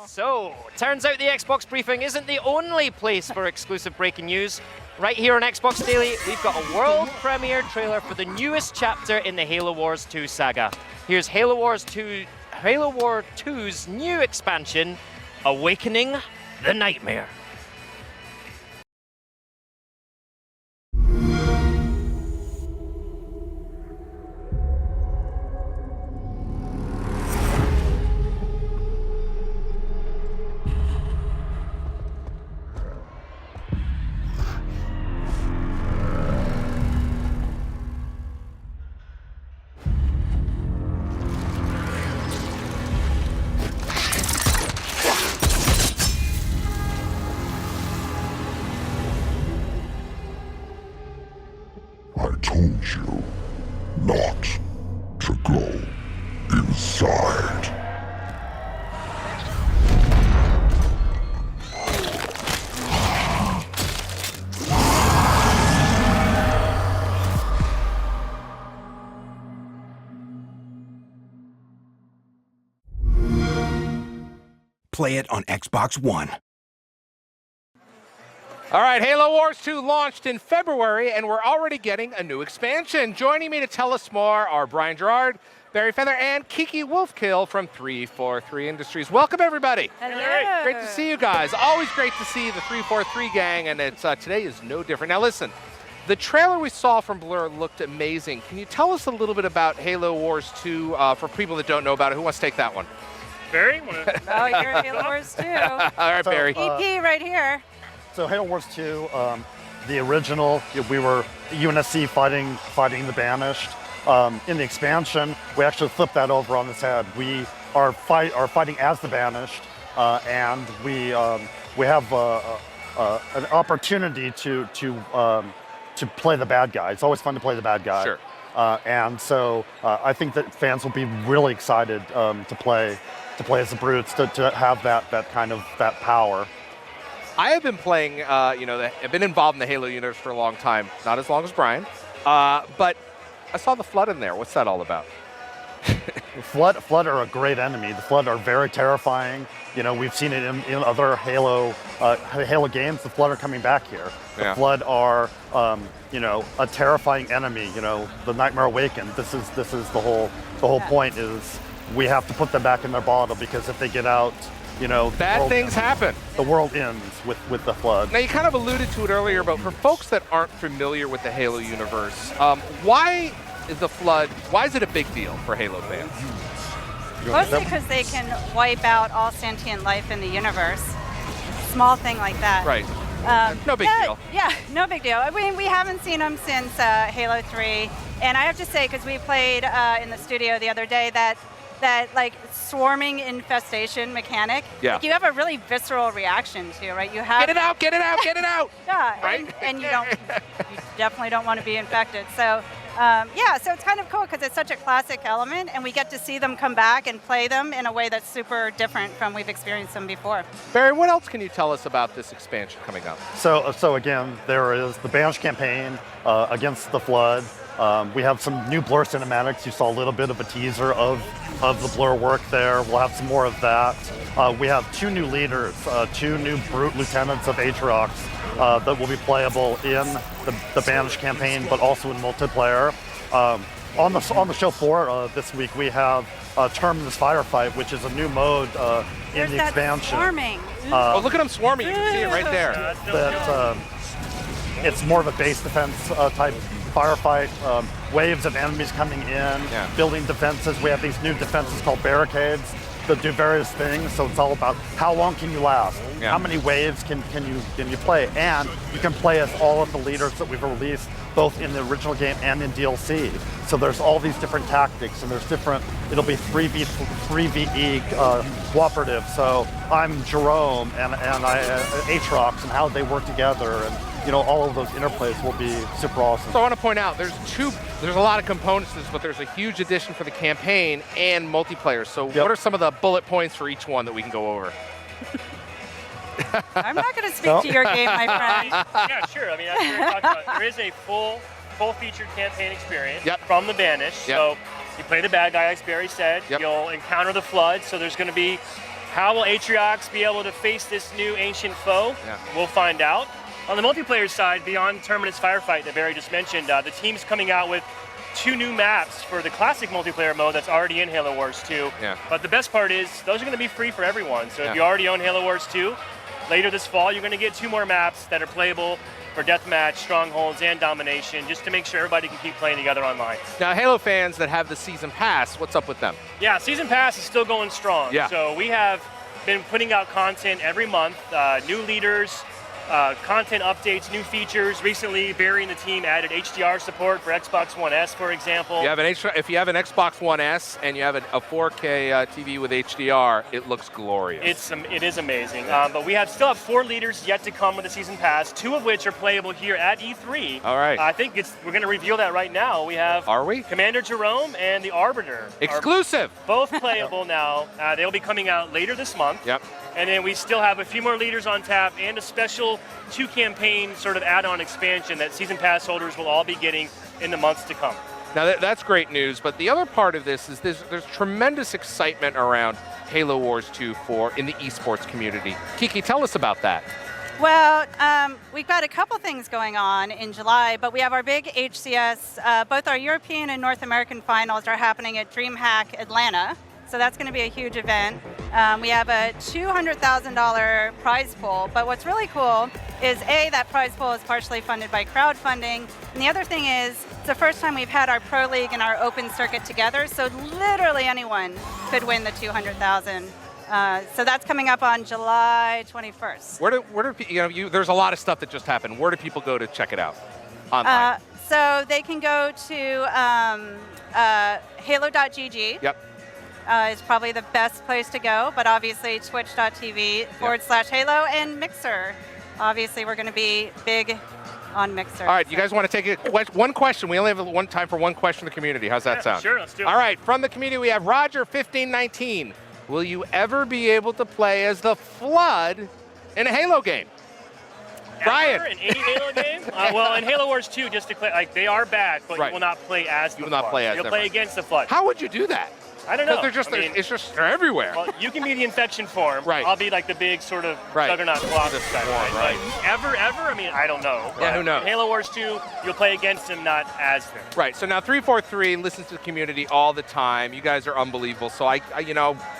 So, turns out the Xbox briefing isn't the only place for exclusive breaking news. Right here on Xbox Daily, we've got a world premiere trailer for the newest chapter in the Halo Wars 2 saga. Here's Halo War 2's new expansion, Awakening the Nightmare. I told you not to go inside. Play it on Xbox One. All right, Halo Wars 2 launched in February, and we're already getting a new expansion. Joining me to tell us more are Brian Gerard, Barry Feather, and Kiki Wolfkill from 343 Industries. Welcome, everybody. Hello. Great to see you guys. Always great to see the 343 gang, and it's today is no different. Now, listen, the trailer we saw from Blur looked amazing. Can you tell us a little bit about Halo Wars 2 for people that don't know about it? Who wants to take that one? Barry? Oh, you're Halo Wars 2. All right, So, Barry. EP right here. So Halo Wars 2, the original, we were UNSC fighting the Banished. In the expansion, we actually flipped that over on its head. We are fighting as the Banished, and we have an opportunity to play the bad guy. It's always fun to play the bad guy. Sure. And so I think that fans will be really excited to play as the Brutes, to have that kind of power. I have been playing, I've been involved in the Halo universe for a long time. Not as long as Brian, but I saw the Flood in there. What's that all about? Flood are a great enemy. The Flood are very terrifying. You know, we've seen it in other Halo games. The Flood are coming back here. The Flood are, a terrifying enemy. You know, the Nightmare Awakened. This is the whole point is we have to put them back in their bottle, because if they get out, bad things happen. The world ends with the Flood. Now, you kind of alluded to it earlier, but for folks that aren't familiar with the Halo universe, why is the Flood, why is it a big deal for Halo fans? Mostly because they can wipe out all sentient life in the universe. Small thing like that. Right. No big deal. Yeah, no big deal. I mean, we haven't seen them since Halo 3. And I have to say, because we played in the studio the other day, that like swarming infestation mechanic, like, you have a really visceral reaction to, right? You have get it out, get it out, get it out. Yeah, right. And you definitely don't want to be infected. So so it's kind of cool because it's such a classic element, and we get to see them come back and play them in a way that's super different from we've experienced them before. Barry, what else can you tell us about this expansion coming up? So again, there is the Banished campaign against the Flood. We have some new Blur cinematics. You saw a little bit of a teaser of the Blur work there. We'll have some more of that. We have 2 new leaders, 2 new Brute lieutenants of Aatrox that will be playable in the Banished campaign, but also in multiplayer. On the show floor this week, we have Terminus Firefight, which is a new mode in the expansion. Swarming. Look at them swarming. You can see it right there. It's more of a base defense type firefight, waves of enemies coming in, building defenses. We have these new defenses called barricades that do various things. So it's all about how long can you last, how many waves can you play, and you can play as all of the leaders that we've released both in the original game and in DLC. So there's all these different tactics, and there's different. It'll be 3v3ve cooperative. So I'm Jerome and Aatrox, and how they work together, and all of those interplays will be super awesome. So I want to point out, there's a lot of components to this, but there's a huge addition for the campaign and multiplayer. So what are some of the bullet points for each one that we can go over? I'm not going to speak to your game, my friend. Yeah, sure. I mean, that's what we're talking about. There is a full-featured campaign experience from the Banished. So you play the bad guy, as Barry said. You'll encounter the Flood. So there's going to be How will Atriox be able to face this new ancient foe? Yeah. We'll find out. On the multiplayer side, beyond Terminus Firefight that Barry just mentioned, the team's coming out with 2 new maps for the classic multiplayer mode that's already in Halo Wars 2. Yeah. But the best part is, those are going to be free for everyone. So if you already own Halo Wars 2, later this fall, you're going to get 2 more maps that are playable for Deathmatch, Strongholds, and Domination, just to make sure everybody can keep playing together online. Now, Halo fans that have the Season Pass, what's up with them? Yeah, Season Pass is still going strong. Yeah. So we have been putting out content every month, new leaders, content updates, new features. Recently, Barry and the team added HDR support for Xbox One S, for example. If you have an Xbox One S and you have a 4K TV with HDR, it looks glorious. It is amazing. But we still have 4 leaders yet to come with the Season Pass, 2 of which are playable here at E3. All right. I think we're going to reveal that right now. We have Commander Jerome and the Arbiter. Exclusive. Both playable now. They'll be coming out later this month. Yep. And then we still have a few more leaders on tap and a special 2-campaign sort of add-on expansion that Season Pass holders will all be getting in the months to come. Now that's great news, but the other part of this is there's tremendous excitement around Halo Wars 2 in the esports community. Kiki, tell us about that. Well, we've got a couple things going on in July, but we have our big HCS. Both our European and North American finals are happening at DreamHack Atlanta. So that's going to be a huge event. We have a $200,000 prize pool, but what's really cool is that prize pool is partially funded by crowdfunding, and the other thing is it's the first time we've had our Pro League and our Open Circuit together, so literally anyone could win the $200,000. So that's coming up on July 21st. Where do there's a lot of stuff that just happened. Where do people go to check it out online? So they can go to halo.gg. Yep. Is probably the best place to go, but obviously twitch.tv/Halo and Mixer. Obviously, we're going to be big on Mixer. All right, you guys want to take one question? We only have time for one question in the community. How's that sound? Sure, let's do it. All right, from the community, we have Roger1519. Will you ever be able to play as the Flood in a Halo game? Brian. In any Halo game? Well, in Halo Wars 2, just to clear, they are back, but you will not play as the Flood. You will not play as them. You'll play against the Flood. How would you do that? I don't know. They're everywhere. Well, you can be the infection form. Right. I'll be like the big sort of juggernaut Colossus guy. Right. Ever? I mean, I don't know. Yeah, who knows? In Halo Wars 2, you'll play against him, not as him. Right. So now 343 listens to the community all the time. You guys are unbelievable. So I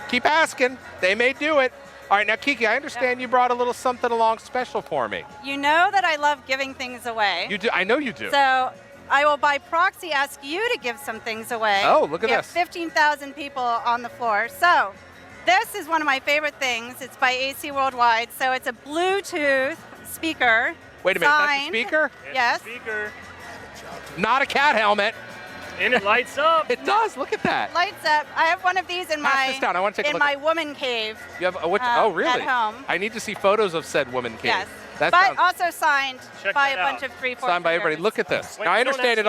keep asking. They may do it. All right, now Kiki, I understand you brought a little something along special for me. You know that I love giving things away. You do. I know you do. So I will by proxy ask you to give some things away. Oh, look at this. We have 15,000 people on the floor. So this is one of my favorite things. It's by AC Worldwide. So it's a Bluetooth speaker. Wait a minute, that's a speaker? Yes. Speaker. Not a cat helmet. And it lights up. It does. Look at that. Lights up. I have one of these in Pass this down. I want to take a look my woman cave. You have oh, really? At home. I need to see photos of said woman cave. Yes. But also signed by a bunch of 343. Signed by everybody. Look at this. Now I understand it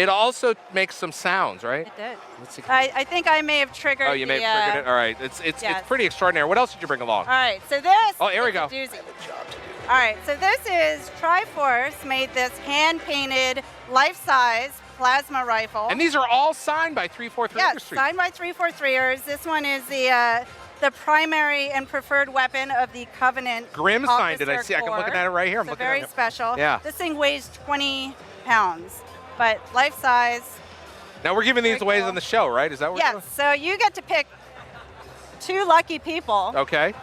also makes some sounds, right? It did. Let's see. I think I may have triggered. Oh, you may have triggered it. All right. It's pretty extraordinary. What else did you bring along? All right. So this. Oh, here we go. Doozy. All right. So this is Triforce made this hand-painted, life-size plasma rifle. And these are all signed by 343 Industries. Yes, signed by 343ers. This one is the primary and preferred weapon of the Covenant. Grim signed it. I see. I'm looking at it right here. It's very special. Yeah. This thing weighs 20 pounds, but life size. Now we're giving these away on the show, right? Is that what we're doing? Yes. So you get to pick 2 lucky people. Okay.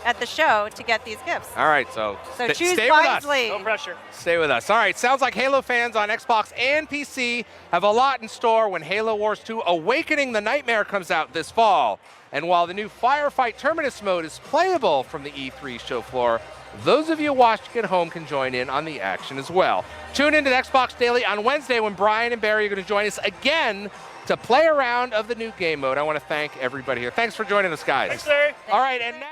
At the show to get these gifts. All right, so choose stay wisely. with us. No pressure. Stay with us. All right, sounds like Halo fans on Xbox and PC have a lot in store when Halo Wars 2 Awakening the Nightmare comes out this fall. And while the new Firefight Terminus mode is playable from the E3 show floor, those of you watching at home can join in on the action as well. Tune into Xbox Daily on Wednesday when Brian and Barry are going to join us again to play a round of the new game mode. I want to thank everybody here. Thanks for joining us, guys. Thanks, Larry. All right, and now